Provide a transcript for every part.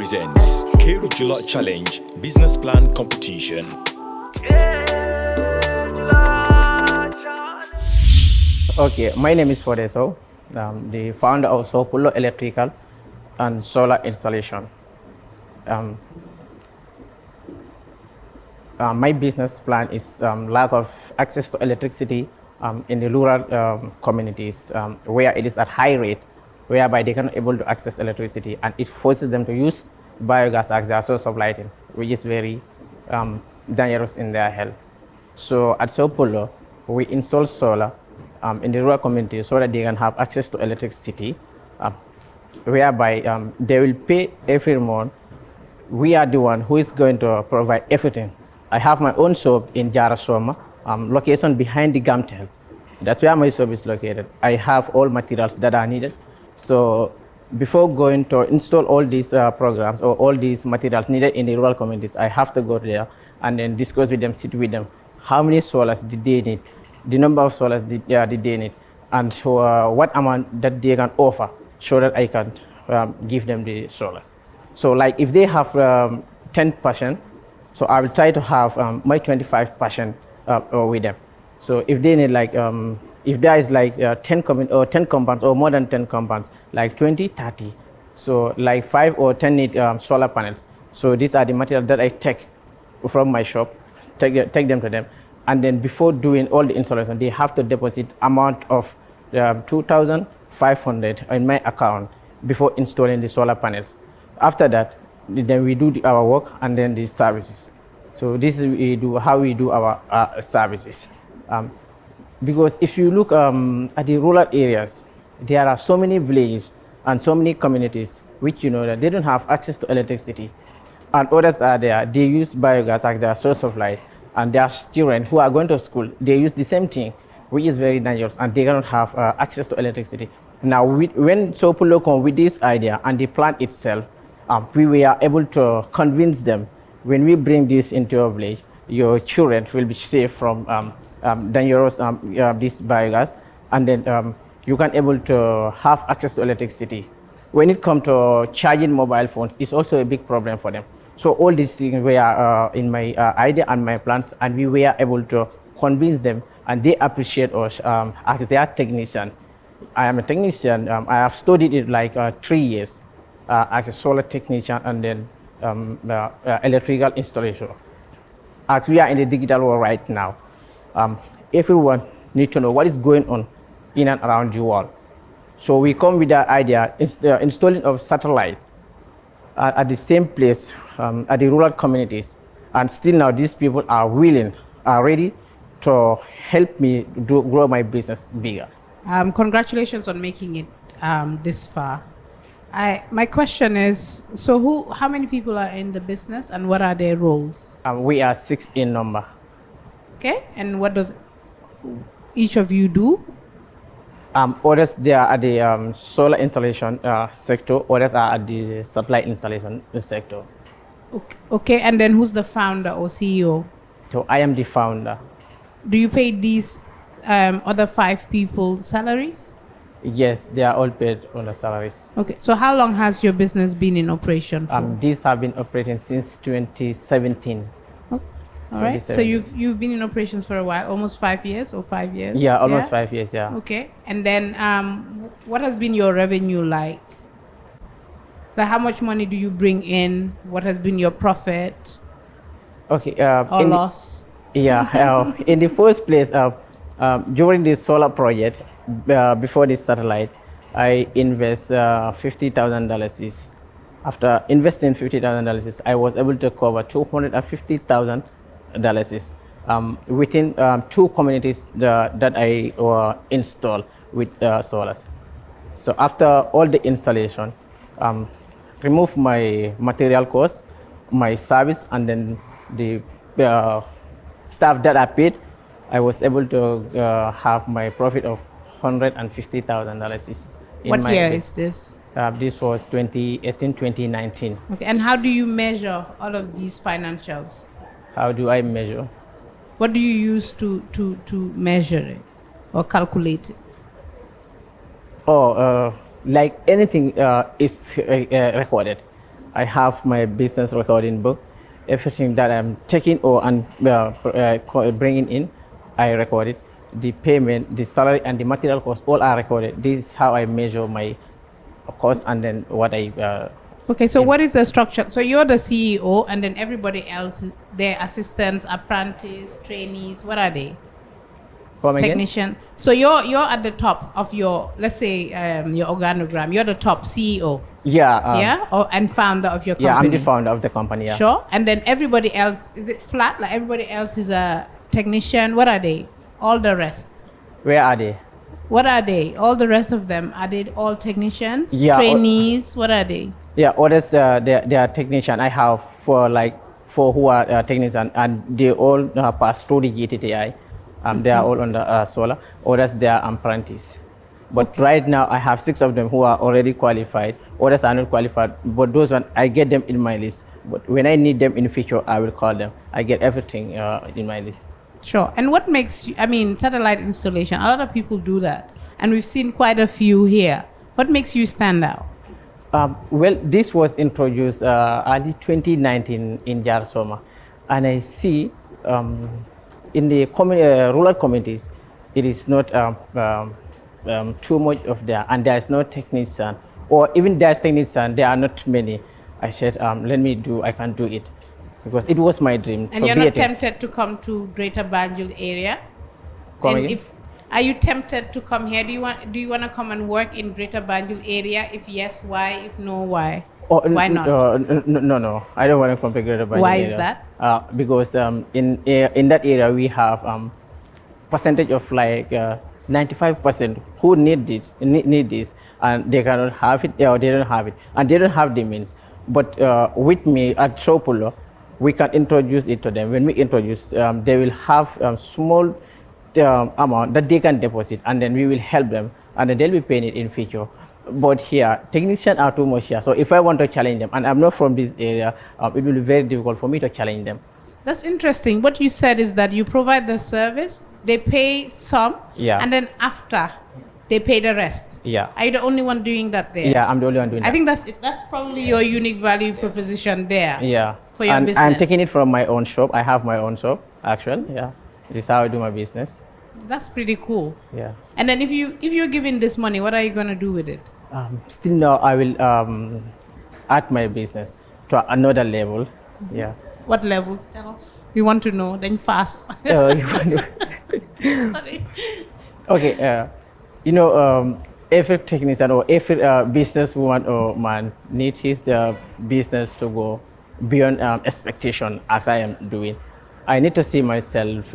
presents Keur Jula Challenge Business Plan Competition. Okay, my name is Fodeso, the founder of Sopulo Electrical and Solar Installation. My business plan is lack of access to electricity in the rural communities where it is at high rate, whereby they cannot able to access electricity, and it forces them to use biogas as their source of lighting, which is very dangerous in their health. So at Sopulo, we install solar in the rural community so that they can have access to electricity, whereby they will pay every month. We are the one who is going to provide everything. I have my own shop in Jarasoma, location behind the Gamtel. That's where my shop is located. I have all materials that are needed. So before going to install all these programs or all these materials needed in the rural communities, I have to go there and then discuss with them, sit with them. How many solars did they need? The number of solars did they need? And so, what amount that they can offer so that I can give them the solars. So like if they have 10%, so I will try to have my 25% with them. So if they need like, if there is like 10 compounds or more than 10 compounds, like 20, 30. So like 5 or 10 need solar panels. So these are the materials that I take from my shop, take them to them. And then before doing all the installation, they have to deposit amount of 2,500 in my account before installing the solar panels. After that, then we do our work and then the services. So this is how we do our services. Because if you look at the rural areas, there are so many villages and so many communities which you know that they don't have access to electricity. And others are there, they use biogas as their source of light. And their children who are going to school, they use the same thing, which is very dangerous, and they cannot have access to electricity. Now, when Sopulo come with this idea and the plan itself, we were able to convince them, when we bring this into your village, your children will be safe from dangerous this biogas, and then you can able to have access to electricity. When it comes to charging mobile phones, it's also a big problem for them. So all these things were in my idea and my plans, and we were able to convince them, and they appreciate us as their technician. I am a technician. I have studied it like 3 years as a solar technician and then electrical installation. As we are in the digital world right now, everyone needs to know what is going on in and around the world. So we come with the idea, installing of satellite at the same place at the rural communities, and still now these people are willing, are ready to help me grow my business bigger. Congratulations on making it this far. My question is, so how many people are in the business and what are their roles? We are 6 in number. Okay, and what does each of you do? Others they are at the solar installation sector, others are at the satellite installation sector. Okay, and then who's the founder or CEO? So I am the founder. Do you pay these other 5 people salaries? Yes, they are all paid on the salaries. Okay, so how long has your business been in operation for? These have been operating since 2017. All right, so you've been in operations for a while, almost 5 years or 5 years? Yeah, almost 5 years, yeah. Okay, and then what has been your revenue like? Like how much money do you bring in? What has been your profit? Okay. Or loss? In the first place, during this solar project, before this satellite, I invest $50,000. After investing $50,000, I was able to cover $250,000 within 2 communities that I installed with solars. So after all the installation, remove my material cost, my service, and then the staff that I paid, I was able to have my profit of $150,000. What year is this? This was 2018, 2019. Okay, and how do you measure all of these financials? How do I measure? What do you use to measure it or calculate it? Like anything is recorded. I have my business recording book. Everything that I'm taking or bringing in, I record it. The payment, the salary, and the material cost all are recorded. This is how I measure my cost and then what I. Okay, so what is the structure? So you're the CEO, and then everybody else, their assistants, apprentices, trainees. What are they? Come again? Technician. So you're at the top of your, let's say, your organogram. You're the top CEO. Yeah. Yeah, and founder of your company. Yeah, I'm the founder of the company. Yeah. Sure. And then everybody else, is it flat? Like everybody else is a technician. What are they? All the rest. Where are they? What are they? All the rest of them, are they all technicians? Yeah. Trainees? What are they? Yeah, others they are technician. I have four who are technician, and they all pass through the GTTI. They are all on the solar. Others they are apprentices. But right now I have 6 of them who are already qualified. Others are not qualified. But those ones I get them in my list. But when I need them in the future, I will call them. I get everything in my list. Sure. And what makes you, I mean, satellite installation, a lot of people do that. And we've seen quite a few here. What makes you stand out? Well, this was introduced early 2019 in Jarsoma. And I see in the rural communities, it is not too much of there. And there is no technician. Or even there's technician, there are not many. I said, I can do it. Because it was my dream. And you're not tempted to come to Greater Banjul area? Are you tempted to come here? Do you want to come and work in Greater Banjul area? If yes, why? If no, why? Why not? No. I don't want to come to Greater Banjul. Why is that? Because in that area we have percentage of like 95% who need this, and they cannot have it, or they don't have it, and they don't have the means. But with me at Sopulo, we can introduce it to them. When we introduce, they will have small amount that they can deposit, and then we will help them, and then they'll be paying it in future. But here, technicians are too much here. So if I want to challenge them, and I'm not from this area, it will be very difficult for me to challenge them. That's interesting. What you said is that you provide the service, they pay some, and then after, they pay the rest. Yeah. Are you the only one doing that there? Yeah, I'm the only one doing that. I think that's probably your unique value proposition there. Yeah. For your business. I'm taking it from my own shop. I have my own shop, actually. Yeah. This is how I do my business. That's pretty cool. Yeah. And then if you're given this money, what are you going to do with it? Still now, I will add my business to another level. Yeah. What level? Tell us. We want to know. Then fast. Sorry. Okay. Every technician or every businesswoman or man needs his business to go beyond expectation, as I am doing. I need to see myself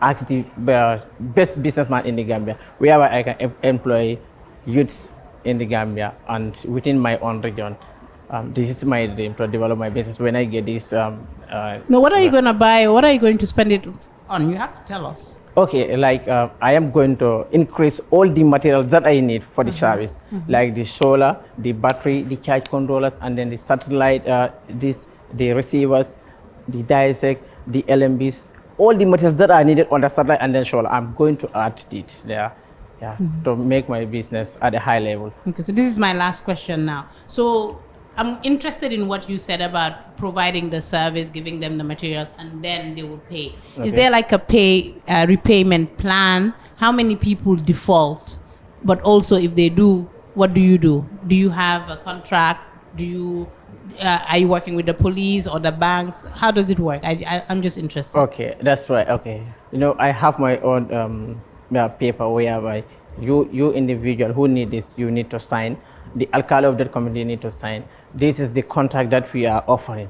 as the best businessman in the Gambia, wherever I can employ youths in the Gambia and within my own region. This is my dream, to develop my business. When I get this... Now, what are you going to buy? What are you going to spend it on? You have to tell us. Okay, like I am going to increase all the materials that I need for the service, like the solar, the battery, the charge controllers, and then the satellite, the receivers, the dissect, the LMBs, all the materials that are needed on the satellite and then solar. I'm going to add it there, to make my business at a high level. Okay, so this is my last question now. So I'm interested in what you said about providing the service, giving them the materials, and then they will pay. Okay. Is there like a repayment plan? How many people default? But also, if they do, what do you do? Do you have a contract? Are you working with the police or the banks? How does it work? I'm just interested. Okay, that's right. Okay, I have my own paper whereby you individual who need this, you need to sign. The alcalde of that community need to sign. This is the contract that we are offering.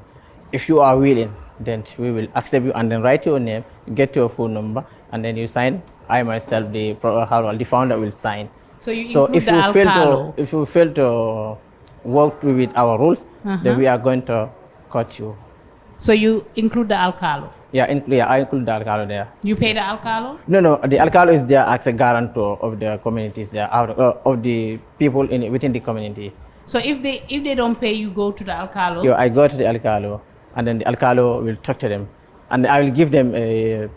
If you are willing, then we will accept you and then write your name, get your phone number, and then you sign. I myself, the founder, will sign. So if you fail to work with our rules, then we are going to cut you. So you include the alcalde? Yeah, I include the alcalde there. You pay the alcalde? No, the alcalde is there as a guarantor of the communities there, of the people within the community. So if they don't pay, you go to the alcalde? Yeah, I go to the alcalde, and then the alcalde will talk to them, and I will give them a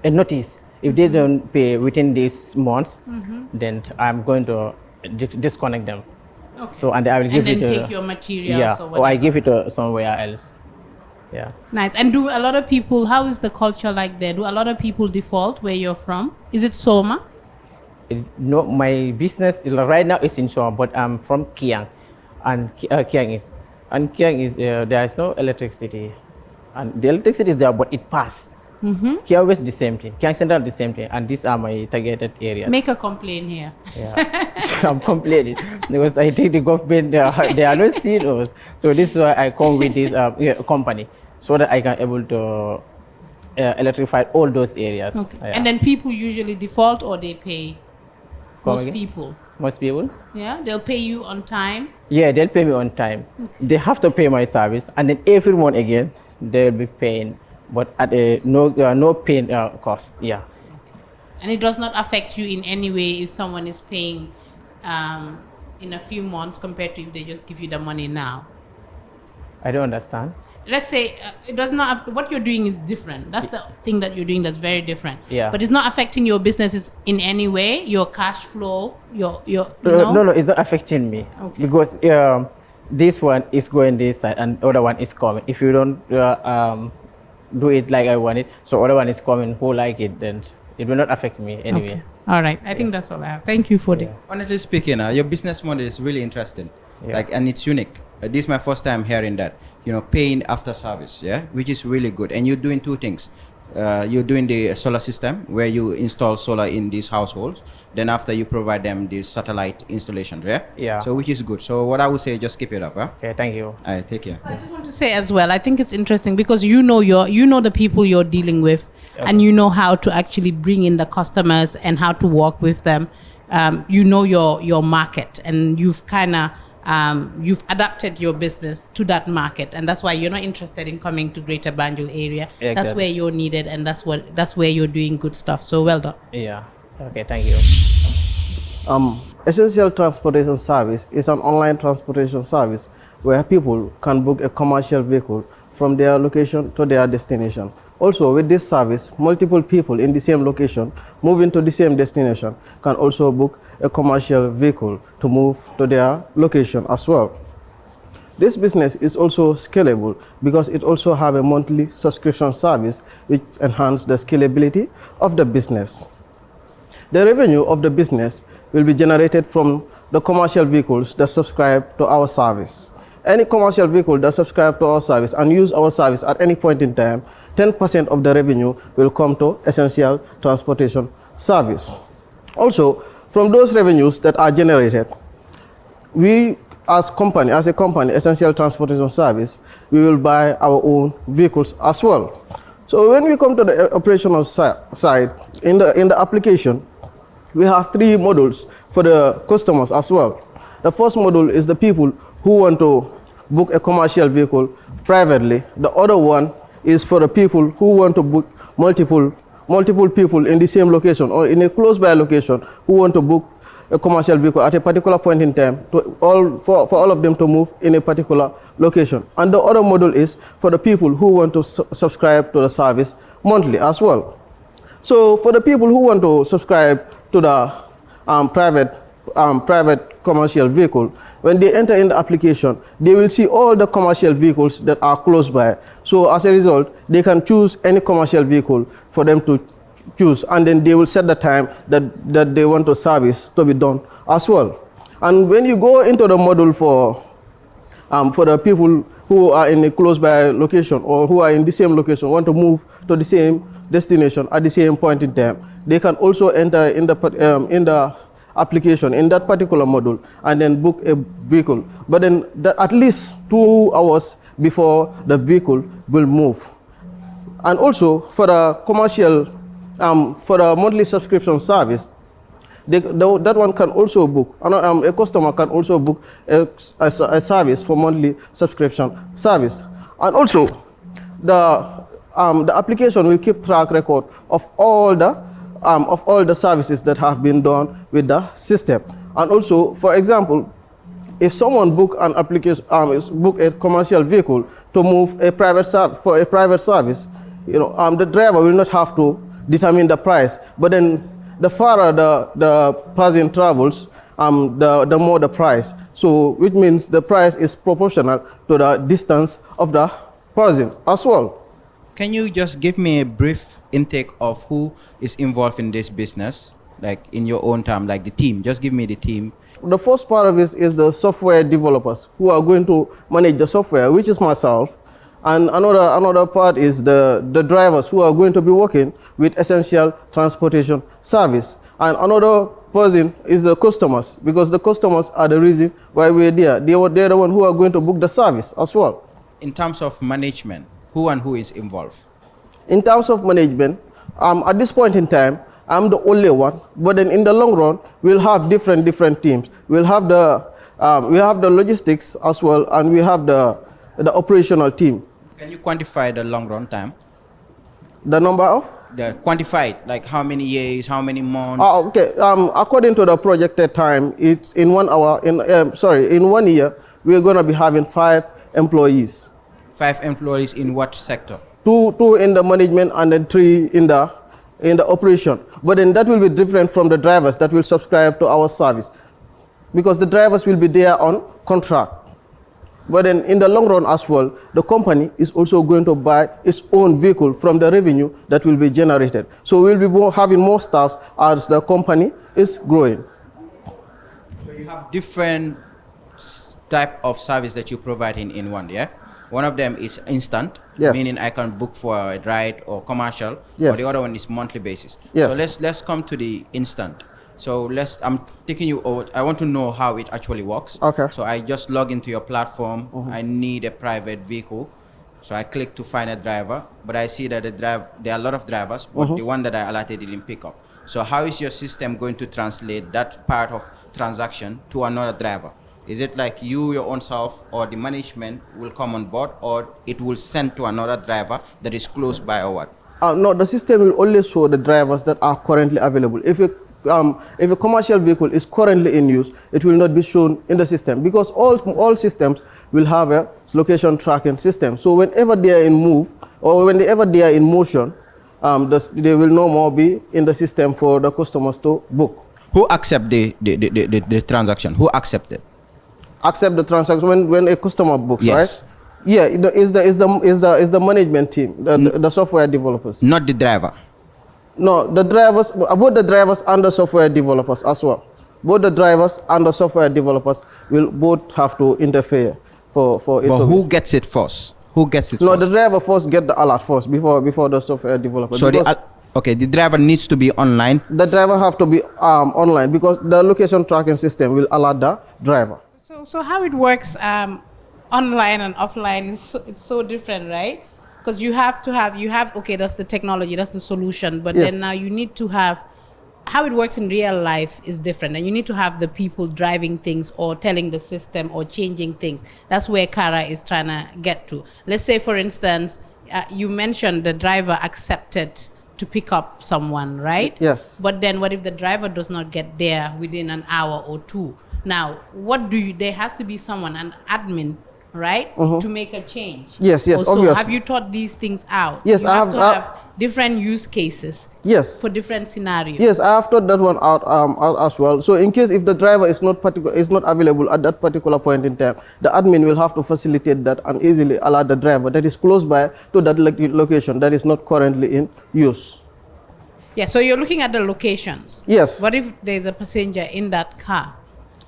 notice. If they don't pay within these months, then I'm going to disconnect them. Okay. So and I will give and it then take your materials yeah, or or I whatever. give it to somewhere else. Yeah. Nice. And do a lot of people, how is the culture like there? Do a lot of people default where you're from? Is it Soma? No, my business right now is in Shore, but I'm from Kiang, and Kiang is there is no electricity, and the electricity is there, but it passed. Kiang West the same thing, Kiang Central the same thing, and these are my targeted areas. Make a complaint here. Yeah, I'm complaining because I think the government they are not serious. So this is why I come with this company so that I can able to electrify all those areas. Okay. Yeah. And then people usually default or they pay? Come Most again? people. Most people. Yeah, they'll pay you on time. Yeah, they'll pay me on time. They have to pay my service, and then every month again they'll be paying, but at a no paying cost. Yeah. And it does not affect you in any way if someone is paying in a few months compared to if they just give you the money now. I don't understand. Let's say it does not. What you're doing is different. That's the thing that you're doing that's very different. Yeah. But it's not affecting your businesses in any way. Your cash flow. Your. No, it's not affecting me. Okay. Because this one is going this side and other one is coming. If you don't do it like I want it, so other one is coming who like it, then it will not affect me anyway. Okay. All right. I think that's all I have. Thank you for the. Honestly speaking, your business model is really interesting, Yeah. and it's unique. This is my first time hearing that. Paying after service, which is really good. And you're doing two things. You're doing the solar system where you install solar in these households. Then after you provide them these satellite installations, Yeah. So which is good. So what I would say, just keep it up, Okay, thank you. All right, take care. I just want to say as well, I think it's interesting because you know the people you're dealing with, and you know how to actually bring in the customers and how to work with them. You know your market, and you've kind of you've adapted your business to that market, and that's why you're not interested in coming to Greater Banjul area. Exactly. That's where you're needed, and that's where you're doing good stuff. So well done. Yeah. Okay, thank you. Essential Transportation Service is an online transportation service where people can book a commercial vehicle from their location to their destination. Also, with this service, multiple people in the same location moving to the same destination can also book a commercial vehicle to move to their location as well. This business is also scalable because it also have a monthly subscription service which enhances the scalability of the business. The revenue of the business will be generated from the commercial vehicles that subscribe to our service. Any commercial vehicle that subscribe to our service and use our service at any point in time, 10% of the revenue will come to Essential Transportation Service. Also, from those revenues that are generated, we as a company, Essential Transportation Service, we will buy our own vehicles as well. So when we come to the operational side, in the application, we have three modules for the customers as well. The first module is the people who want to book a commercial vehicle privately. The other one is for the people who want to book multiple people in the same location or in a close by location who want to book a commercial vehicle at a particular point in time for all of them to move in a particular location. And the other model is for the people who want to subscribe to the service monthly as well. So for the people who want to subscribe to the private commercial vehicle, when they enter in the application, they will see all the commercial vehicles that are close by. So as a result, they can choose any commercial vehicle for them to choose, and then they will set the time that they want the service to be done as well. And when you go into the module for the people who are in a close by location or who are in the same location, want to move to the same destination at the same point in time, they can also enter in the application in that particular module and then book a vehicle, but then at least 2 hours before the vehicle will move. And also for the commercial, for the monthly subscription service, that one can also book, a customer can also book a service for monthly subscription service. And also the application will keep track record of all the services that have been done with the system. And also, for example, if someone book an application, book a commercial vehicle to move for a private service, the driver will not have to determine the price. But then the farther the person travels, the more the price. So which means the price is proportional to the distance of the person as well. Can you just give me a brief intake of who is involved in this business, like in your own term, like the team? Just give me the team. The first part of it is the software developers who are going to manage the software, which is myself. And another part is the drivers who are going to be working with essential transportation service. And another person is the customers, because the customers are the reason why we're there. They're the one who are going to book the service as well. In terms of management, who and who is involved? In terms of management, at this point in time, I'm the only one. But then in the long run, we'll have different teams. We'll have the logistics as well, and we have the operational team. Can you quantify the long run time? The number of? The quantified, like how many years, how many months? Okay. According to the projected time, it's in 1 hour. In 1 year, we're going to be having 5 employees. 5 employees in what sector? Two in the management and then 3 in the operation. But then that will be different from the drivers that will subscribe to our service, because the drivers will be there on contract. But then in the long run as well, the company is also going to buy its own vehicle from the revenue that will be generated. So we'll be having more staffs as the company is growing. So you have different type of service that you provide in one, yeah? One of them is instant, yes, meaning I can book for a ride or commercial, yes, or the other one is monthly basis. Yes. So let's come to the instant. So I'm taking you over. I want to know how it actually works. Okay. So I just log into your platform. I need a private vehicle. So I click to find a driver, but I see that there are a lot of drivers, but the one that I allotted didn't pick up. So how is your system going to translate that part of transaction to another driver? Is it like your own self, or the management will come on board, or it will send to another driver that is close by, or what? No, the system will only show the drivers that are currently available. If a commercial vehicle is currently in use, it will not be shown in the system, because all systems will have a location tracking system. So whenever they are in move, or whenever they are in motion, they will no more be in the system for the customers to book. Who accept the transaction? Who accept it? Accept the transaction when a customer books, yes, right? Yeah, is the management team, the software developers. Not the driver. No, the drivers, both the drivers and the software developers as well. Both the drivers and the software developers will both have to interfere for it. But who gets it first? Who gets it No, first? the driver first get the alert first before the software developer. So the driver needs to be online. The driver have to be online, because the location tracking system will alert the driver. So how it works online and offline it's so different, right? Because you have okay, that's the technology, that's the solution, but yes, then now you need to have how it works in real life is different, and you need to have the people driving things or telling the system or changing things. That's where Kara is trying to get to. Let's say, for instance, you mentioned the driver accepted to pick up someone, right? Yes. But then what if the driver does not get there within an hour or 2? Now, there has to be someone, an admin, right, to make a change. Yes, also, obviously. have you thought these things out? Yes, you have to have different use cases. Yes. For different scenarios. Yes, I have thought that one out as well. So in case if the driver is not available at that particular point in time, the admin will have to facilitate that and easily allow the driver that is close by to that location that is not currently in use. Yeah, so you're looking at the locations. Yes. What if there's a passenger in that car?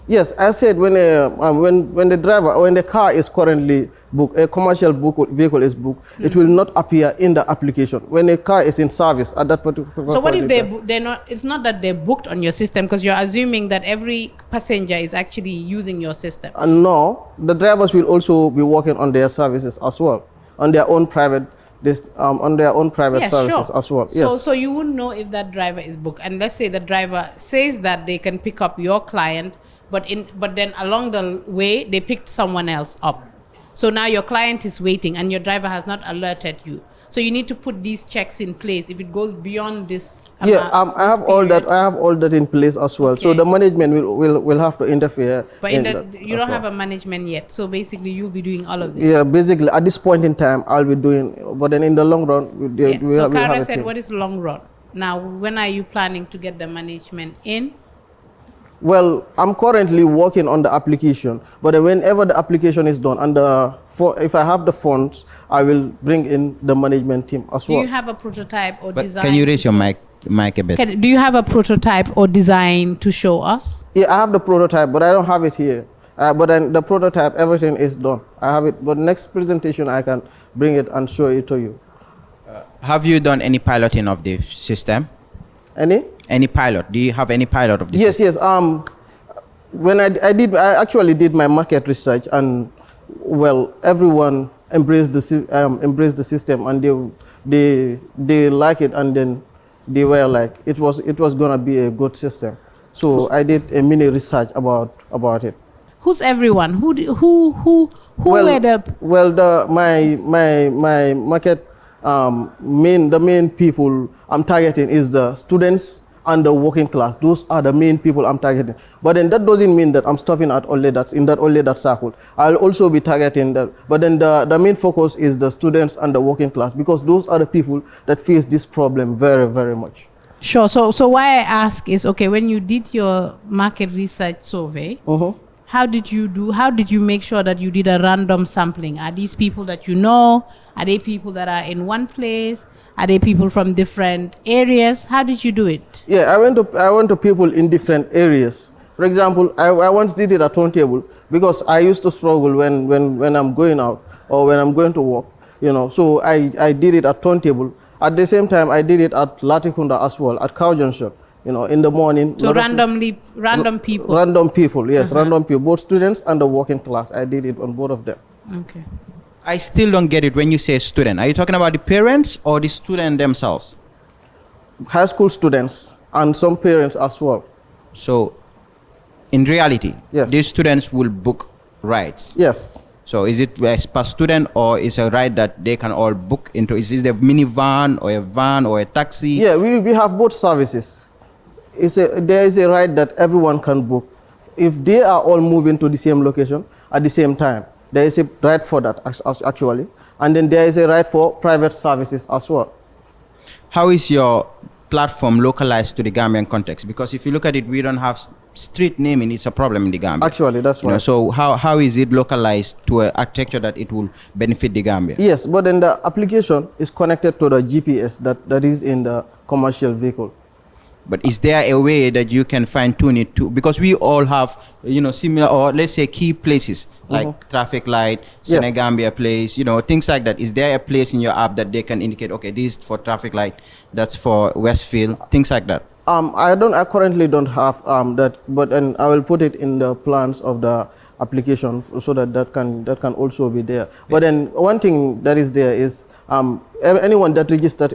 Yes, I said when the car is currently booked, a commercial vehicle is booked, it will not appear in the application when a car is in service at that particular. So what if they're not? It's not that they're booked on your system, because you're assuming that every passenger is actually using your system. No, the drivers will also be working on their services as well, on their own private. Yes, services sure. as well. Yes. So you wouldn't know if that driver is booked, and let's say the driver says that they can pick up your client, but then along the way they picked someone else up. So now your client is waiting and your driver has not alerted you. So you need to put these checks in place if it goes beyond this. I have all that. I have all that in place as well. Okay. So the management will have to interfere. But you don't have a management yet. So basically, you'll be doing all of this. Yeah, basically at this point in time, I'll be doing. But then in the long run, So Kara said, "What is long run?" Now, when are you planning to get the management in? Well, I'm currently working on the application, but whenever the application is done, and if I have the funds, I will bring in the management team as Do well. you have a prototype or But design? can you raise your mic a bit? Do you have a prototype or design to show us? Yeah, I have the prototype, but I don't have it here. But then the prototype, everything is done. I have it, but next presentation I can bring it and show it to you. Have you done any piloting of the system? Any pilot? Do you have any pilot of the Yes, system? yes. When I actually did my market research, and well, everyone embraced the system, and they like it, and then they were like, it was gonna be a good system. So I did a mini research about it. Who's everyone? Who were the? Well, my market the main people I'm targeting is the students and the working class. Those are the main people I'm targeting. But then that doesn't mean that I'm stopping at only that circle. I'll also be targeting that. But then the main focus is the students and the working class, because those are the people that face this problem very, very much. Sure. So why I ask is, okay, when you did your market research survey, how did you make sure that you did a random sampling? Are these people that you know? Are they people that are in one place? Are they people from different areas? How did you do it? Yeah, I went to people in different areas. For example, I once did it at turntable, because I used to struggle when I'm going out or when I'm going to work, you know. So I did it at turntable. At the same time, I did it at Latikunda as well, at Cow Junction, you know, in the morning. So random people. Random people, yes, random people, both students and the working class. I did it on both of them. Okay. I still don't get it when you say student. Are you talking about the parents or the student themselves? High school students and some parents as well. So, in reality, yes, these students will book rides? Yes. So is it per student, or is a ride that they can all book into? Is it a minivan or a van or a taxi? Yeah, we have both services. There is a ride that everyone can book. If they are all moving to the same location at the same time, there is a ride for that actually. And then there is a ride for private services as well. How is your platform localized to the Gambian context? Because if you look at it, we don't have street naming. It's a problem in the Gambia. Actually, that's right. So how is it localized to an architecture that it will benefit the Gambia? Yes, but then the application is connected to the GPS that is in the commercial vehicle. But is there a way that you can fine tune it to? Because we all have, similar, or let's say key places like traffic light, Senegambia place, things like that. Is there a place in your app that they can indicate, okay, this is for traffic light, that's for Westfield, things like that? I currently don't have that, but then I will put it in the plans of the application so that can also be there. But then one thing that is there is anyone that registered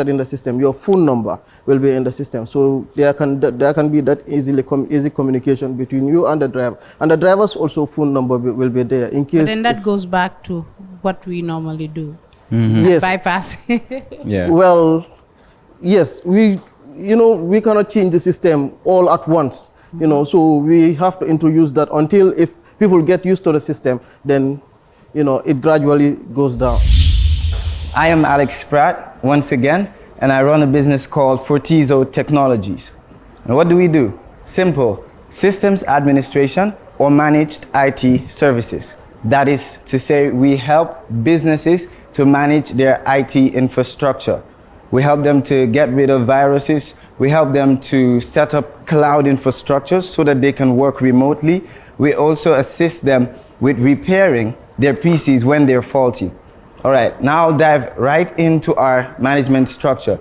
in the system, your phone number will be in the system, so there can be that easy communication between you and the driver, and the driver's also phone number will be there in case. But then that goes back to what we normally do. Yes. Bypass. Yeah. Well, yes, we cannot change the system all at once. So we have to introduce that until if people get used to the system, then it gradually goes down. I am Alex Pratt once again, and I run a business called Fortizo Technologies. And what do we do? Simple: systems administration or managed IT services. That is to say, we help businesses to manage their IT infrastructure. We help them to get rid of viruses. We help them to set up cloud infrastructures so that they can work remotely. We also assist them with repairing their PCs when they're faulty. All right, now dive right into our management structure.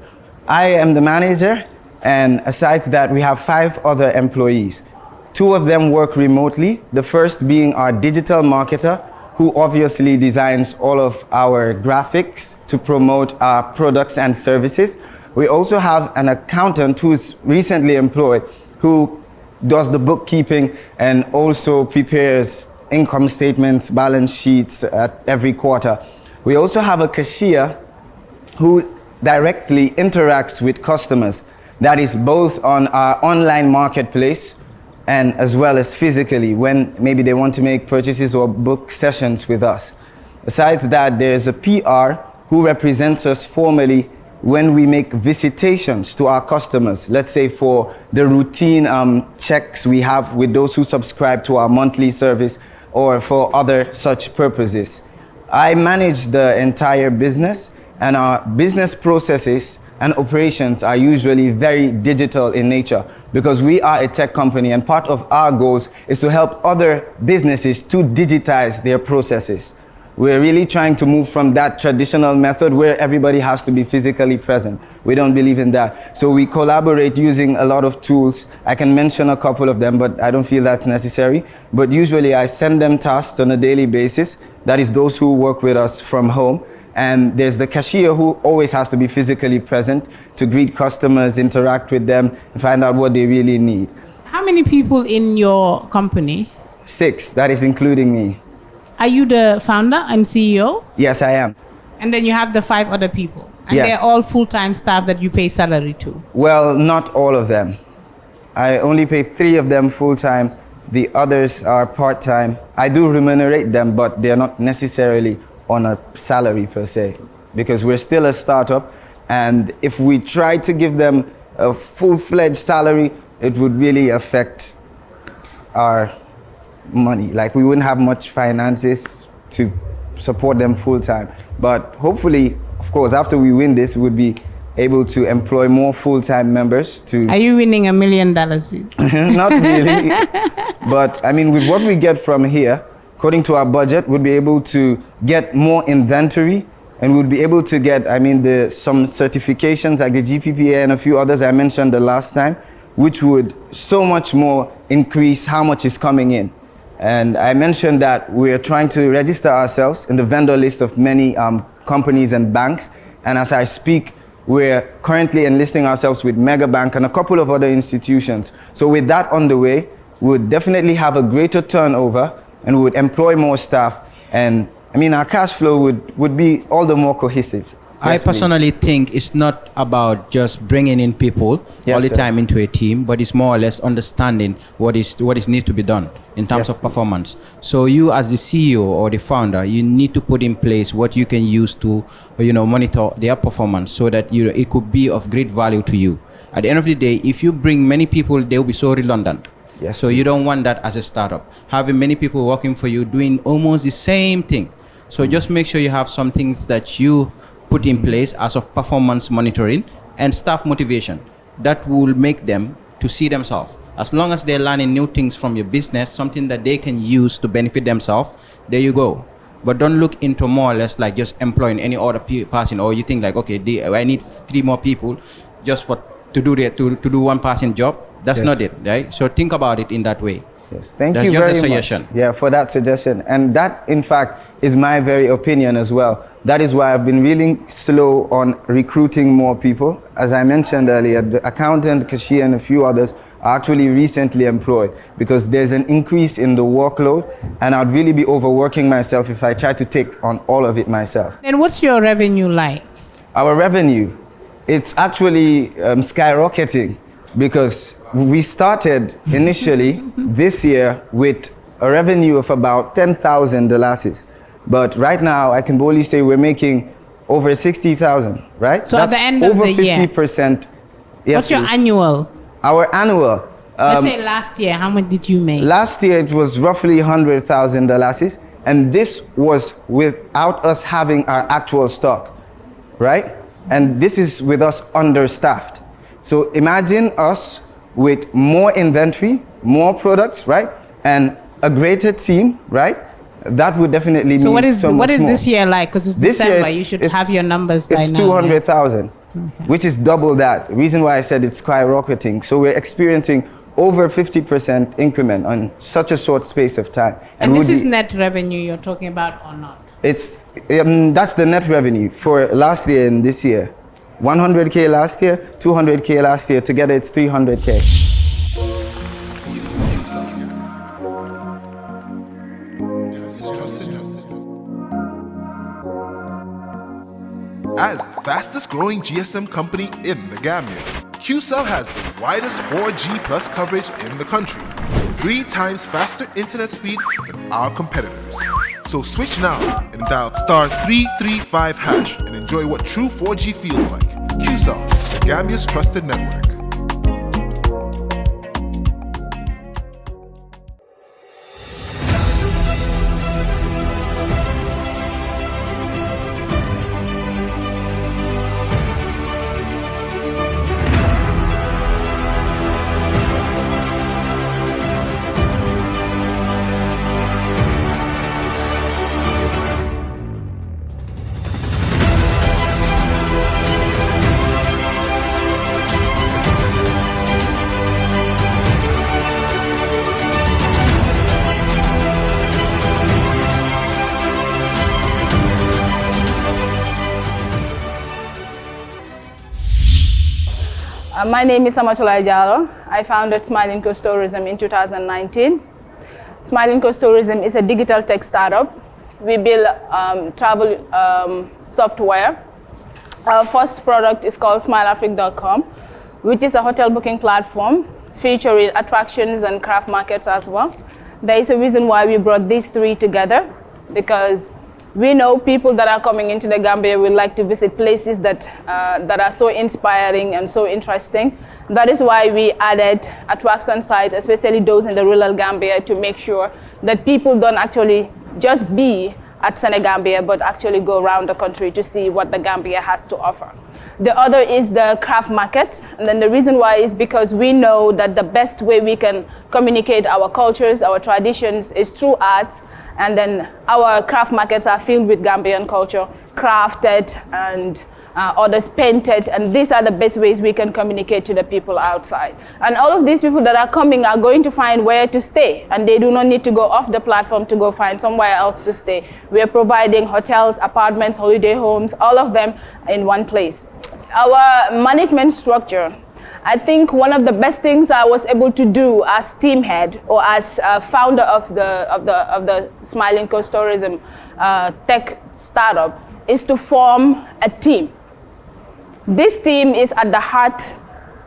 I am the manager, and aside that, we have 5 other employees. 2 of them work remotely, the first being our digital marketer, who obviously designs all of our graphics to promote our products and services. We also have an accountant who's recently employed, who does the bookkeeping and also prepares income statements, balance sheets at every quarter. We also have a cashier who directly interacts with customers. That is both on our online marketplace and as well as physically when maybe they want to make purchases or book sessions with us. Besides that, there's a PR who represents us formally when we make visitations to our customers, let's say for the routine checks we have with those who subscribe to our monthly service or for other such purposes. I manage the entire business, and our business processes and operations are usually very digital in nature because we are a tech company, and part of our goals is to help other businesses to digitize their processes. We're really trying to move from that traditional method where everybody has to be physically present. We don't believe in that. So we collaborate using a lot of tools. I can mention a couple of them, but I don't feel that's necessary. But usually I send them tasks on a daily basis. That is those who work with us from home. And there's the cashier who always has to be physically present to greet customers, interact with them, and find out what they really need. How many people in your company? 6, that is including me. Are you the founder and CEO? Yes, I am. And then you have the 5 other people. And Yes. they're all full-time staff that you pay salary to. Well, not all of them. I only pay 3 of them full-time. The others are part-time. I do remunerate them, but they're not necessarily on a salary per se, because we're still a startup. And if we try to give them a full-fledged salary, it would really affect our money. Like, we wouldn't have much finances to support them full-time. But hopefully, of course, after we win this, we would be able to employ more full-time members to... Are you winning $1 million? Not really. But I mean, with what we get from here, according to our budget, we'll be able to get more inventory, and we'll be able to get, some certifications like the GPPA and a few others I mentioned the last time, which would so much more increase how much is coming in. And I mentioned that we're trying to register ourselves in the vendor list of many companies and banks. And as I speak, we're currently enlisting ourselves with Megabank and a couple of other institutions. So with that on the way, we would definitely have a greater turnover, and we would employ more staff. And our cash flow would be all the more cohesive. I personally think it's not about just bringing in people all the time into a team, but it's more or less understanding what is need to be done in terms of performance. So you, as the CEO or the founder, you need to put in place what you can use to monitor their performance, so that it could be of great value to you. At the end of the day, if you bring many people, they will be so redundant. So you don't want that as a startup, having many people working for you doing almost the same thing. So just make sure you have some things that you put in place as of performance monitoring and staff motivation that will make them to see themselves. As long as they're learning new things from your business, something that they can use to benefit themselves, there you go. But don't look into more or less like just employing any other person, or you think like, okay, I need 3 more people just to do one person job. That's not it, right? So think about it in that way. Yes, thank you very much. Yeah, for that suggestion. And that, in fact, is my very opinion as well. That is why I've been really slow on recruiting more people. As I mentioned earlier, the accountant, cashier, and a few others are actually recently employed, because there's an increase in the workload, and I'd really be overworking myself if I try to take on all of it myself. And what's your revenue like? Our revenue, it's actually skyrocketing, because we started initially this year with a revenue of about 10,000 dollars. But right now, I can boldly say we're making over 60,000, right? So at the end of the year, over 50%. Yes, what's your annual? Our annual. Let's say last year, how much did you make? Last year, it was roughly $100,000. And this was without us having our actual stock, right? And this is with us understaffed. So imagine us with more inventory, more products, right? And a greater team, right? That would definitely mean so much more. So what is this year like? Because it's December, you should have your numbers by now. It's 200,000, which is double that. The reason why I said it's skyrocketing. So we're experiencing over 50% increment on such a short space of time. And this is net revenue you're talking about or not? It's that's the net revenue for last year and this year. 100K last year, 200K last year. Together, it's 300K. As the fastest growing GSM company in the Gambia, QCell has the widest 4G plus coverage in the country, 3 times faster internet speed than our competitors. So switch now and dial *335# and enjoy what true 4G feels like. QCell, the Gambia's trusted network. My name is Jula. I founded Smiling Coast Tourism in 2019. Smiling Coast Tourism is a digital tech startup. We build travel software. Our first product is called smileafrica.com, which is a hotel booking platform featuring attractions and craft markets as well. There is a reason why we brought these three together, because we know people that are coming into the Gambia will like to visit places that are so inspiring and so interesting. That is why we added attraction sites, especially those in the rural Gambia, to make sure that people don't actually just be at Senegambia, but actually go around the country to see what the Gambia has to offer. The other is the craft market, and then the reason why is because we know that the best way we can communicate our cultures, our traditions, is through arts. And then our craft markets are filled with Gambian culture, crafted and others painted, and these are the best ways we can communicate to the people outside. And all of these people that are coming are going to find where to stay, and they do not need to go off the platform to go find somewhere else to stay. We are providing hotels, apartments, holiday homes, all of them in one place. Our management structure, I think one of the best things I was able to do as team head or as founder of the Smiling Coast Tourism tech startup is to form a team. This team is at the heart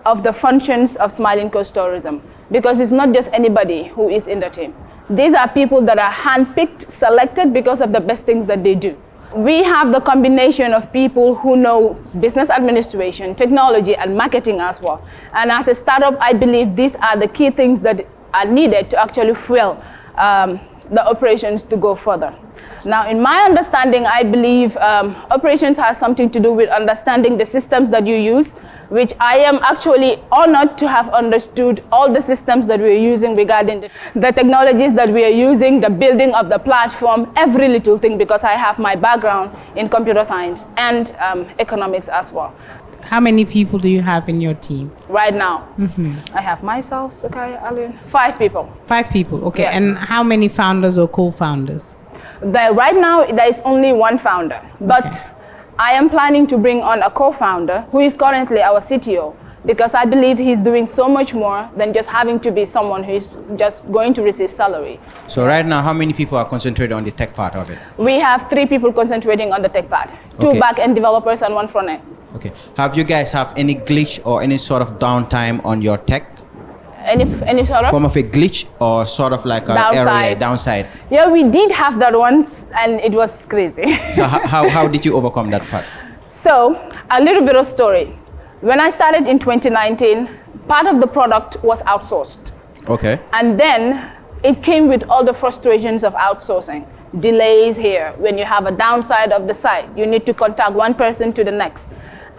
of the functions of Smiling Coast Tourism, because it's not just anybody who is in the team. These are people that are handpicked, selected because of the best things that they do. We have the combination of people who know business administration, technology, and marketing as well. And as a startup, I believe these are the key things that are needed to actually fuel the operations to go further. Now, in my understanding, I believe operations has something to do with understanding the systems that you use, which I am actually honored to have understood all the systems that we're using regarding the technologies that we are using, the building of the platform, every little thing, because I have my background in computer science and economics as well. How many people do you have in your team? Right now, I have myself, okay, Alin, 5 people. 5 people, okay. Yes. And how many founders or co-founders? Right now, there is only one founder, but Okay. I am planning to bring on a co-founder who is currently our CTO, because I believe he's doing so much more than just having to be someone who is just going to receive salary. So right now, how many people are concentrated on the tech part of it? We have 3 people concentrating on the tech part, 2 Okay. back-end developers and 1 front-end. Okay. Have you guys have any glitch or any sort of downtime on your tech? Any sort of? Form of a glitch or sort of like a area downside? Yeah, we did have that once, and it was crazy. So how did you overcome that part? So, a little bit of story. When I started in 2019, part of the product was outsourced. Okay. And then it came with all the frustrations of outsourcing. Delays here. When you have a downside of the site, you need to contact one person to the next.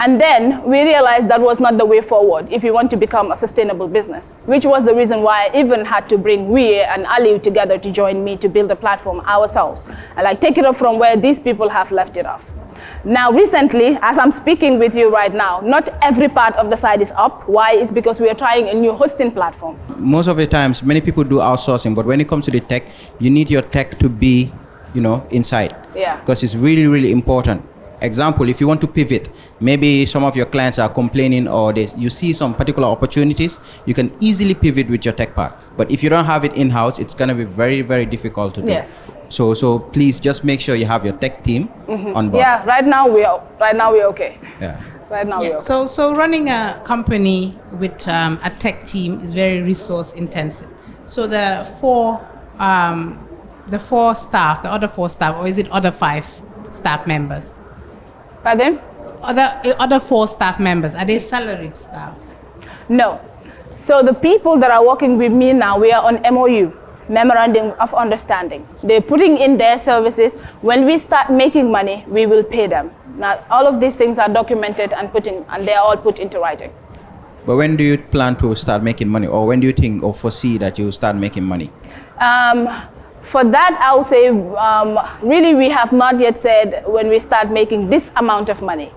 And then we realized that was not the way forward if you want to become a sustainable business, which was the reason why I even had to bring Wie and Ali together to join me to build a platform ourselves and like take it up from where these people have left it off. Now, recently, as I'm speaking with you right now, not every part of the site is up. Why? It's because we are trying a new hosting platform. Most of the times, many people do outsourcing, but when it comes to the tech, you need your tech to be, inside. Yeah. Because it's really, really important. Example, if you want to pivot, maybe some of your clients are complaining or you see some particular opportunities, you can easily pivot with your tech part. But if you don't have it in-house, it's going to be very, very difficult to do. Yes. So please just make sure you have your tech team on board. Yeah, right now we're okay. Yeah. Right now we're okay. So running a company with a tech team is very resource intensive. So the other 4 staff, or is it other 5 staff members? Pardon? other 4 staff members, are they salaried staff? No. So the people that are working with me now, we are on MOU, Memorandum of Understanding. They're putting in their services. When we start making money, we will pay them. Now, all of these things are documented and they are all put into writing. But when do you plan to start making money, or when do you think or foresee that you will start making money? For that, I would say, really, we have not yet said when we start making this amount of money,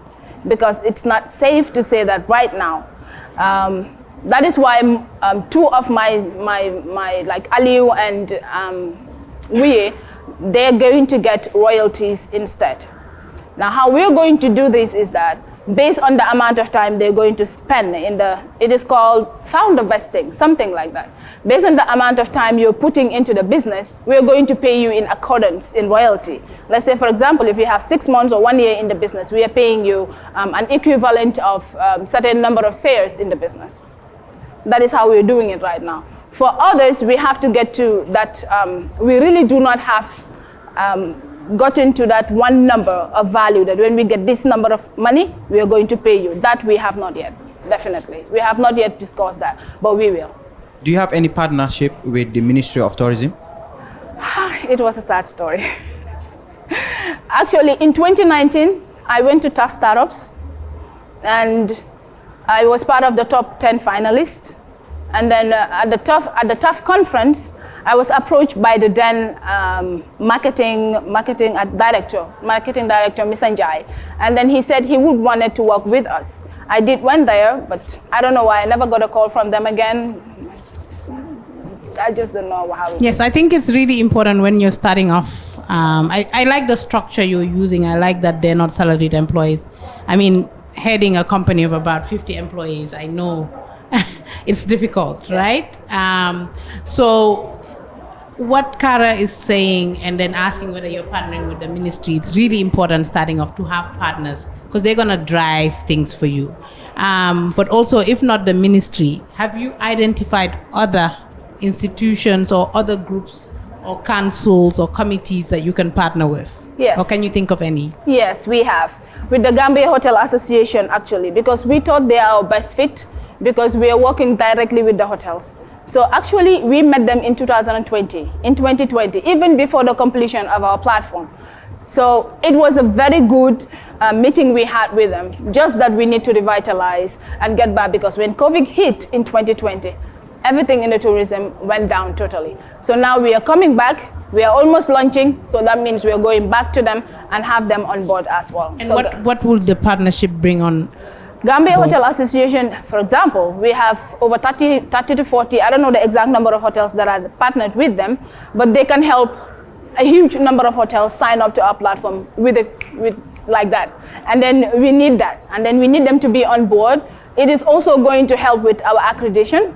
because it's not safe to say that right now. That is why 2 of my like Aliu and Wie, they're going to get royalties instead. Now, how we're going to do this is that based on the amount of time they're going to spend it is called founder vesting, something like that. Based on the amount of time you're putting into the business, we're going to pay you in accordance in royalty. Let's say, for example, if you have 6 months or 1 year in the business, we are paying you an equivalent of certain number of shares in the business. That is how we're doing it right now. For others, we have to get to that, we really do not have gotten to that one number of value that when we get this number of money, we are going to pay you. That we have not yet, definitely. We have not yet discussed that, but we will. Do you have any partnership with the Ministry of Tourism? It was a sad story. Actually, in 2019, I went to Tough Startups, and I was part of the top 10 finalists. And then at the Tough conference, I was approached by the then marketing director, Ms. Sanjay. And then he said he would wanted to work with us. I went there, but I don't know why I never got a call from them again. I just don't know how. Yes, I think it's really important when you're starting off. I like the structure you're using. I like that they're not salaried employees. I mean, heading a company of about 50 employees, I know it's difficult, right? So what Kara is saying, and then asking whether you're partnering with the ministry, it's really important starting off to have partners, because they're going to drive things for you. But also, if not the ministry, have you identified other institutions or other groups or councils or committees that you can partner with? Yes. Or can you think of any? Yes, we have. With the Gambia Hotel Association, actually, because we thought they are our best fit, because we are working directly with the hotels. So actually, we met them in 2020, even before the completion of our platform. So it was a very good meeting we had with them, just that we need to revitalize and get back, because when COVID hit in 2020, everything in the tourism went down totally. So now we are coming back, we are almost launching, so that means we are going back to them and have them on board as well. And so what will the partnership bring on? Gambia Hotel Association, for example, we have over 30 to 40, I don't know the exact number of hotels that are partnered with them, but they can help a huge number of hotels sign up to our platform with like that. And then we need that. And then we need them to be on board. It is also going to help with our accreditation.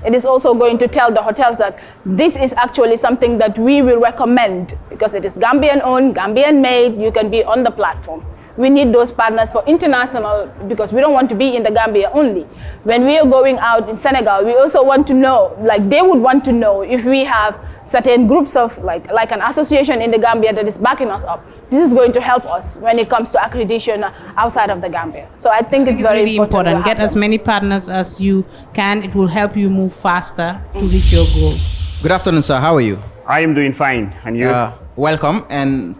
It is also going to tell the hotels that this is actually something that we will recommend, because it is Gambian owned, Gambian made, you can be on the platform. We need those partners for international, because we don't want to be in the Gambia only. When we are going out in Senegal, we also want to know, like they would want to know if we have certain groups of, like an association in the Gambia that is backing us up. This is going to help us when it comes to accreditation outside of the Gambia. So I think it's very really important. Get as many partners as you can. It will help you move faster to reach your goals. Good afternoon, sir. How are you? I am doing fine. And you? Welcome. And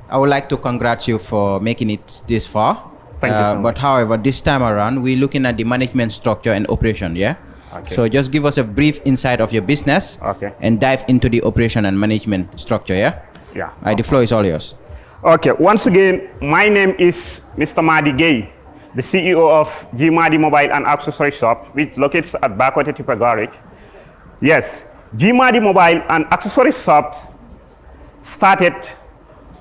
I would like to congratulate you for making it this far. Thank you so much. But however, this time around, we're looking at the management structure and operation, yeah? Okay. So just give us a brief insight of your business, okay, and dive into the operation and management structure, yeah? Yeah. The floor is all yours. Okay, once again, my name is Mr. Madi Gay, the CEO of Gcci Mobile and Accessory Shop, which locates at Bakwata Tipa Garage. Yes, Gcci Mobile and Accessory Shop started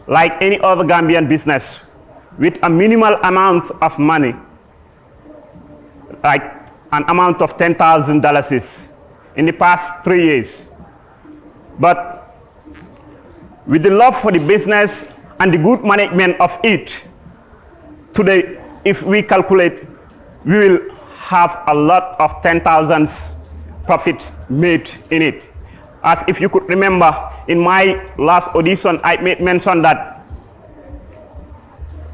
like any other Gambian business with a minimal amount of money, like an amount of $10,000 in the past 3 years. But with the love for the business and the good management of it, today, if we calculate, we will have a lot of 10,000 profits made in it. As if you could remember, in my last audition, I made mention that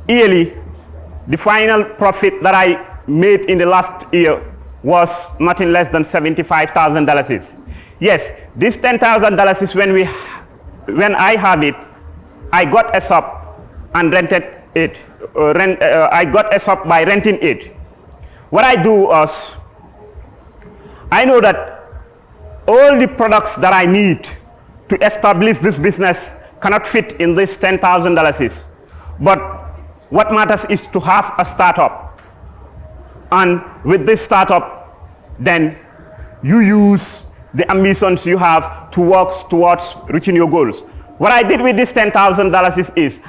yearly, the final profit that I made in the last year was nothing less than $75,000. Yes, this $10,000 when I have it, I got a shop and rented it. I got a shop by renting it. What I do is, I know that all the products that I need to establish this business cannot fit in this $10,000. But what matters is to have a startup. And with this startup, then you use the ambitions you have to work towards reaching your goals. What I did with this $10,000 is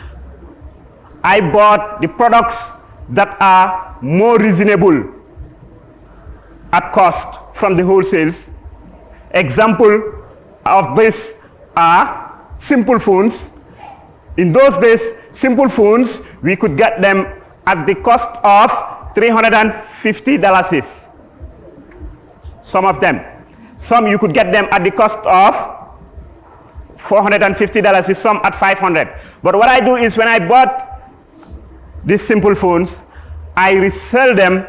I bought the products that are more reasonable at cost from the wholesales. Example of this are simple phones. In those days, simple phones, we could get them at the cost of $350. Some of them. Some you could get them at the cost of $450, some at $500. But what I do is when I bought these simple phones, I resell them,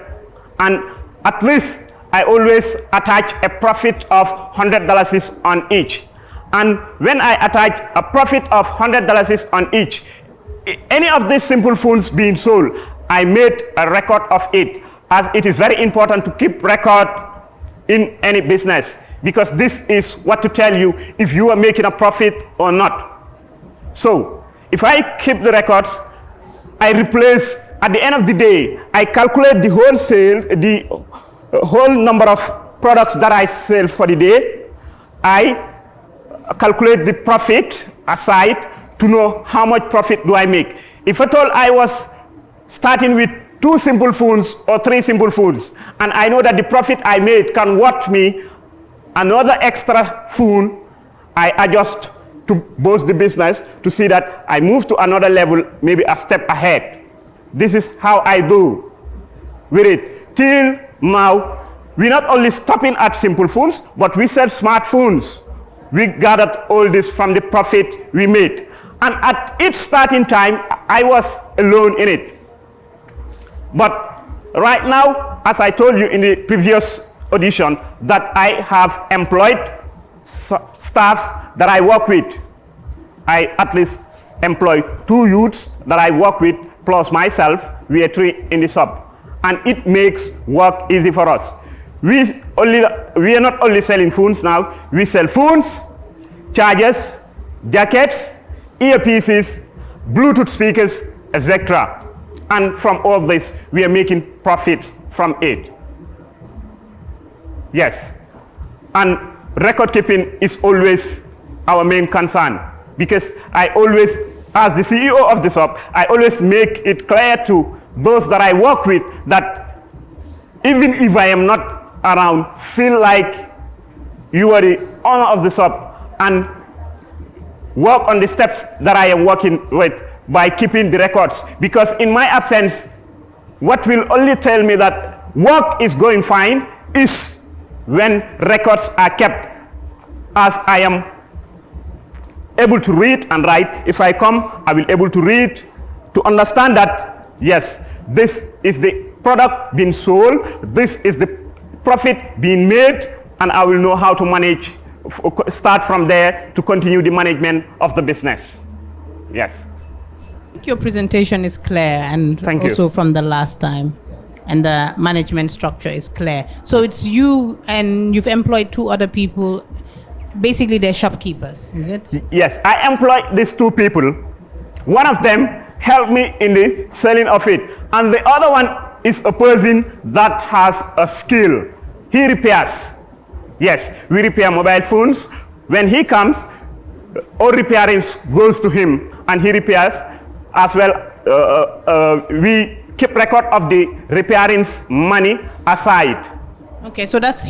and at least I always attach a profit of $100 on each. And when I attach a profit of $100 on each, any of these simple phones being sold, I made a record of it, as it is very important to keep record in any business, because this is what to tell you if you are making a profit or not. So if I keep the records, I replace, at the end of the day, I calculate the whole sales, the whole number of products that I sell for the day. I calculate the profit aside to know how much profit do I make. If at all I was starting with 2 simple phones or 3 simple phones, and I know that the profit I made can worth me another extra phone, I adjust to boost the business to see that I move to another level, maybe a step ahead. This is how I do with it. Till now, we're not only stopping at simple phones, but we sell smartphones. We gathered all this from the profit we made. And at its starting time, I was alone in it. But right now, as I told you in the previous audition, that I have employed staffs that I work with. I at least employ 2 youths that I work with, plus myself. We are 3 in the shop. And it makes work easy for us. We are not only selling phones now, we sell phones, chargers, jackets, earpieces, Bluetooth speakers, etc. And from all this, we are making profits from it. Yes. And record keeping is always our main concern, because I always, as the CEO of the shop, I always make it clear to those that I work with that even if I am not around, feel like you are the owner of the shop and work on the steps that I am working with by keeping the records. Because in my absence, what will only tell me that work is going fine is when records are kept, as I am able to read and write. If I come, I will able to read, to understand that, yes, this is the product being sold, this is the profit being made, and I will know how to manage, start from there to continue the management of the business. Yes. Your presentation is clear, and also from the last time, and the management structure is clear. So it's you, and you've employed 2 other people. Basically, they're shopkeepers, is it? Yes, I employ these 2 people. One of them helped me in the selling of it, and the other one is a person that has a skill. He repairs. Yes, we repair mobile phones. When he comes, all repairing goes to him, and he repairs as well. We keep record of the repairing's money aside. Okay, so that's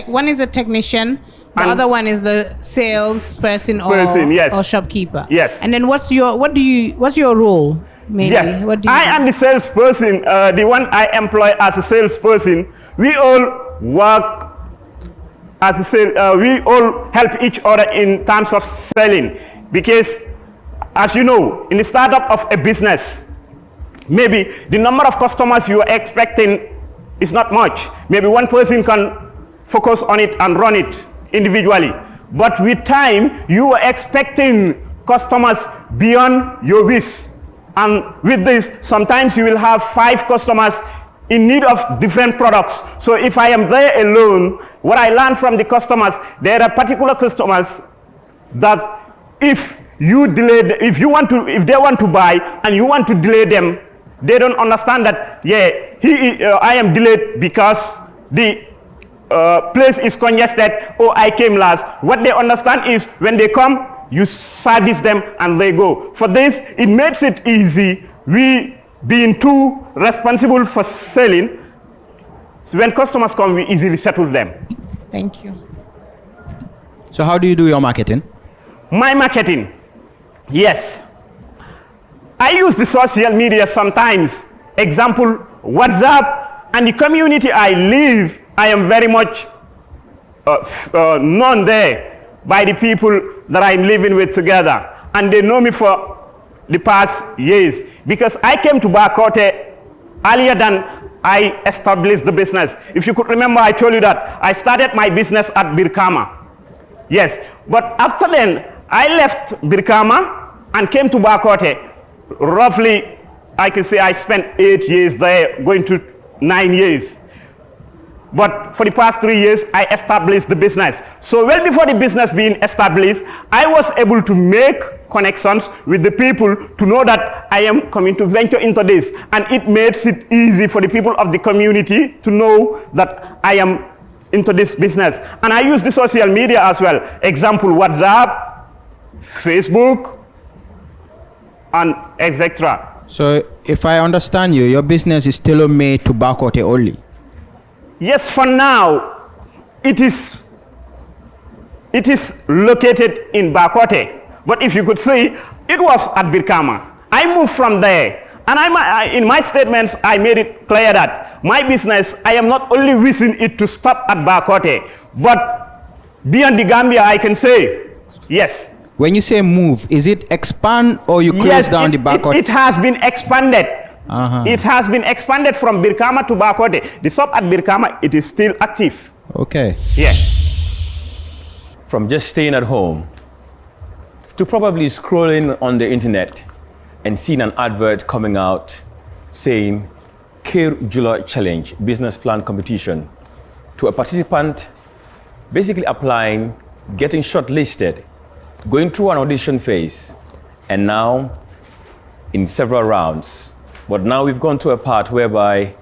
one is a technician, the other one is the salesperson or shopkeeper. Yes. And then what's your role? Mainly? Yes, what do you I am the salesperson, the one I employ as a salesperson. We all work as we all help each other in terms of selling, because as you know, in the startup of a business, maybe the number of customers you are expecting is not much. Maybe one person can focus on it and run it individually. But with time, you are expecting customers beyond your wish. And with this, sometimes you will have 5 customers in need of different products. So if I am there alone, what I learn from the customers, there are particular customers that if you delay, if they want to buy and you want to delay them, they don't understand that, I am delayed because the place is congested, or I came last. What they understand is when they come, you service them and they go. For this, it makes it easy. We being too responsible for selling, so when customers come, we easily settle them. Thank you. So how do you do your marketing? My marketing, yes. I use the social media sometimes. Example, WhatsApp, and the community I live, I am very much known there by the people that I'm living with together. And they know me for the past years. Because I came to Bakote earlier than I established the business. If you could remember, I told you that I started my business at Birkama. Yes, but after then, I left Birkama and came to Bakote. Roughly, I can say I spent 8 years there, going to 9 years. But for the past 3 years, I established the business. So well before the business being established, I was able to make connections with the people to know that I am coming to venture into this. And it makes it easy for the people of the community to know that I am into this business. And I use the social media as well. Example, WhatsApp, Facebook, and etc. So if I understand you, your business is tailor-made to Bakote only? Yes, for now, it is located in Bakote. But if you could see, it was at Birkama. I moved from there. And in my statements, I made it clear that my business, I am not only wishing it to stop at Bakote, but beyond the Gambia, I can say, yes. When you say move, is it expand or you close down the Bakote? It has been expanded. It has been expanded from Birkama to Bakote. The shop at Birkama, it is still active. Okay. Yeah. From just staying at home to probably scrolling on the internet and seeing an advert coming out saying Keur Jula Challenge business plan competition, to a participant basically applying, getting shortlisted, going through an audition phase, and now in several rounds. But now we've gone to a part whereby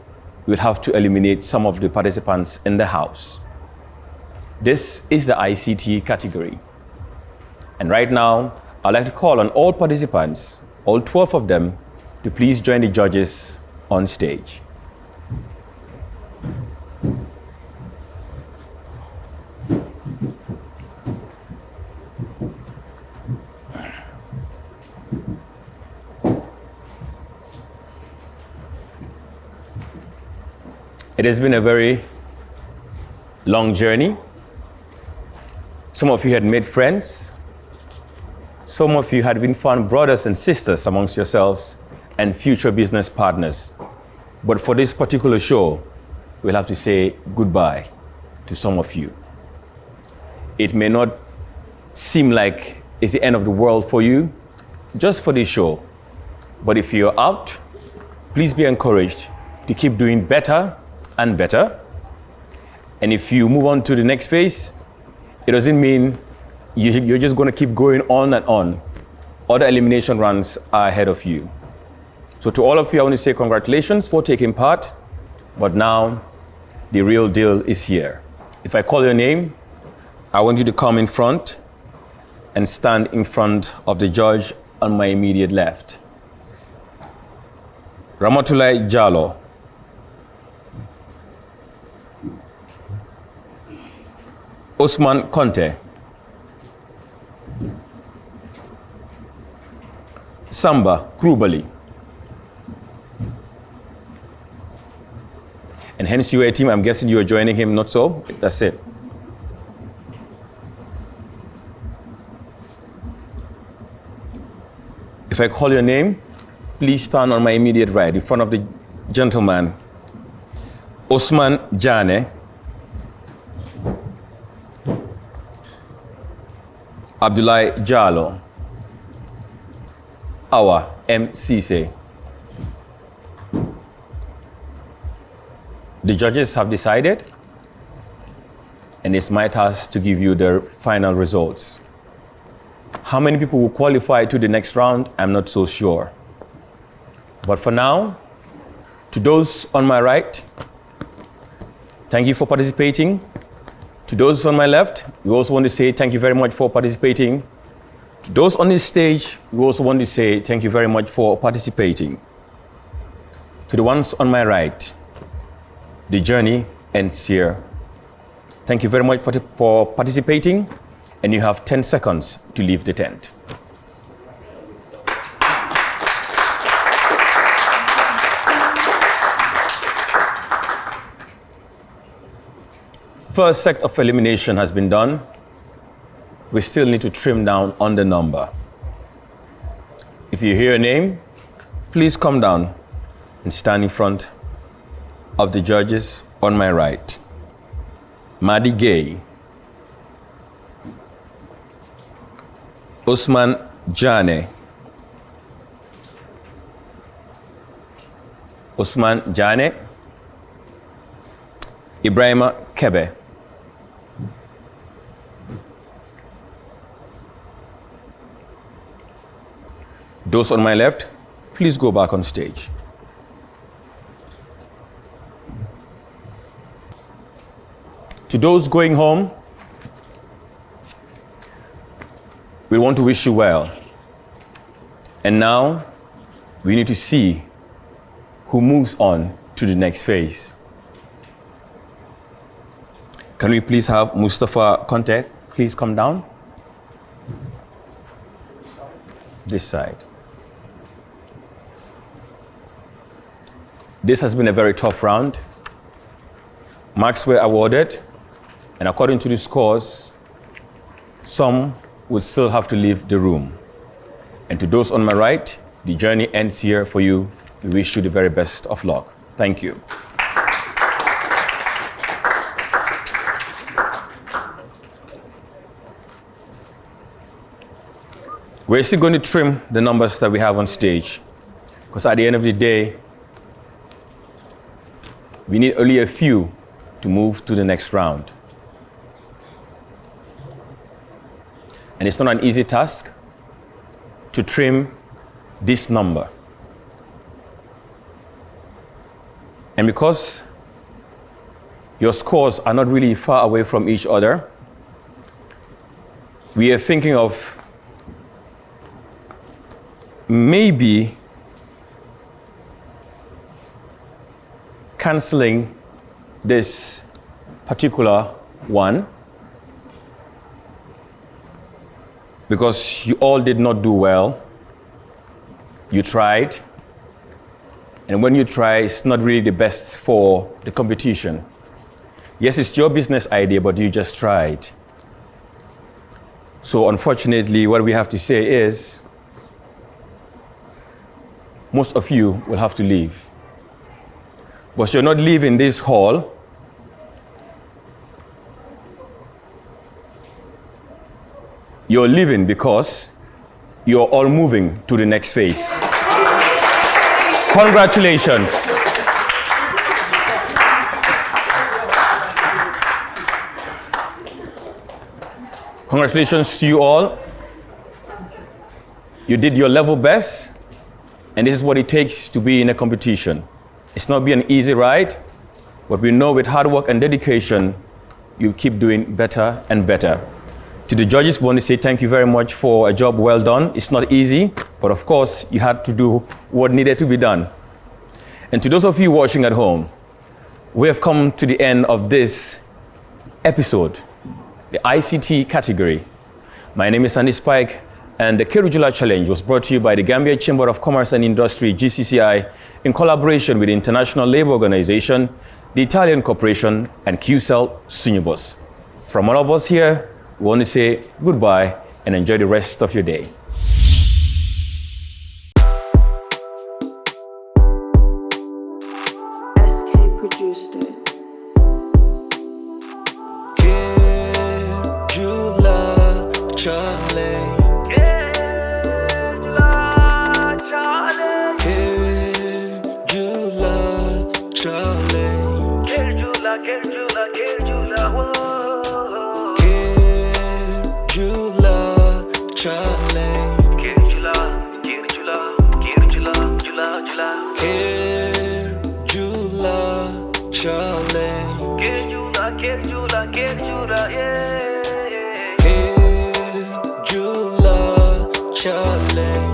we'll have to eliminate some of the participants in the house. This is the ICT category. And right now, I'd like to call on all participants, all 12 of them, to please join the judges on stage. It has been a very long journey. Some of you had made friends. Some of you had been found brothers and sisters amongst yourselves and future business partners. But for this particular show, we'll have to say goodbye to some of you. It may not seem like it's the end of the world for you, just for this show. But if you're out, please be encouraged to keep doing better and better. And if you move on to the next phase, it doesn't mean you're just going to keep going on and on. Other elimination runs are ahead of you. So to all of you, I want to say congratulations for taking part, but now the real deal is here. If I call your name, I want you to come in front and stand in front of the judge on my immediate left. Ramatulai Jalo. Osman Conte. Samba Krubali. And hence you are a team, I'm guessing you are joining him, not so? That's it. If I call your name, please stand on my immediate right in front of the gentleman, Osman Jane, Abdullah Jalo, our MCC. The judges have decided, and it's my task to give you the final results. How many people will qualify to the next round? I'm not so sure. But for now, to those on my right, thank you for participating. To those on my left, we also want to say thank you very much for participating. To those on this stage, we also want to say thank you very much for participating. To the ones on my right, the journey ends here. Thank you very much for participating, and you have 10 seconds to leave the tent. First set of elimination has been done. We still need to trim down on the number. If you hear a name, please come down and stand in front of the judges on my right. Madi Gay, Osman Jane, Osman Jane, Ibrahima Kebe, those on my left, please go back on stage. To those going home, we want to wish you well. And now, we need to see who moves on to the next phase. Can we please have Mustafa Conte please come down? This side. This has been a very tough round. Marks were awarded, and according to the scores, some will still have to leave the room. And to those on my right, the journey ends here for you. We wish you the very best of luck. Thank you. We're still going to trim the numbers that we have on stage, because at the end of the day, we need only a few to move to the next round. And it's not an easy task to trim this number. And because your scores are not really far away from each other, we are thinking of maybe canceling this particular one because you all did not do well. You tried, and when you try, it's not really the best for the competition. Yes, it's your business idea, but you just tried. So unfortunately, what we have to say is, most of you will have to leave. But you're not leaving this hall. You're leaving because you're all moving to the next phase. Congratulations. Congratulations to you all. You did your level best, and this is what it takes to be in a competition. It's not been an easy ride, but we know with hard work and dedication, you keep doing better and better. To the judges, we want to say thank you very much for a job well done. It's not easy, but of course, you had to do what needed to be done. And to those of you watching at home, we have come to the end of this episode, the ICT category. My name is Andy Spike, and the Keur Jula Challenge was brought to you by the Gambia Chamber of Commerce and Industry, GCCI, in collaboration with the International Labour Organization, the Italian Corporation, and QCell Sunyibus. From all of us here, we want to say goodbye and enjoy the rest of your day. produced it. Keur, Jula, Charlie. Jula, Charlie.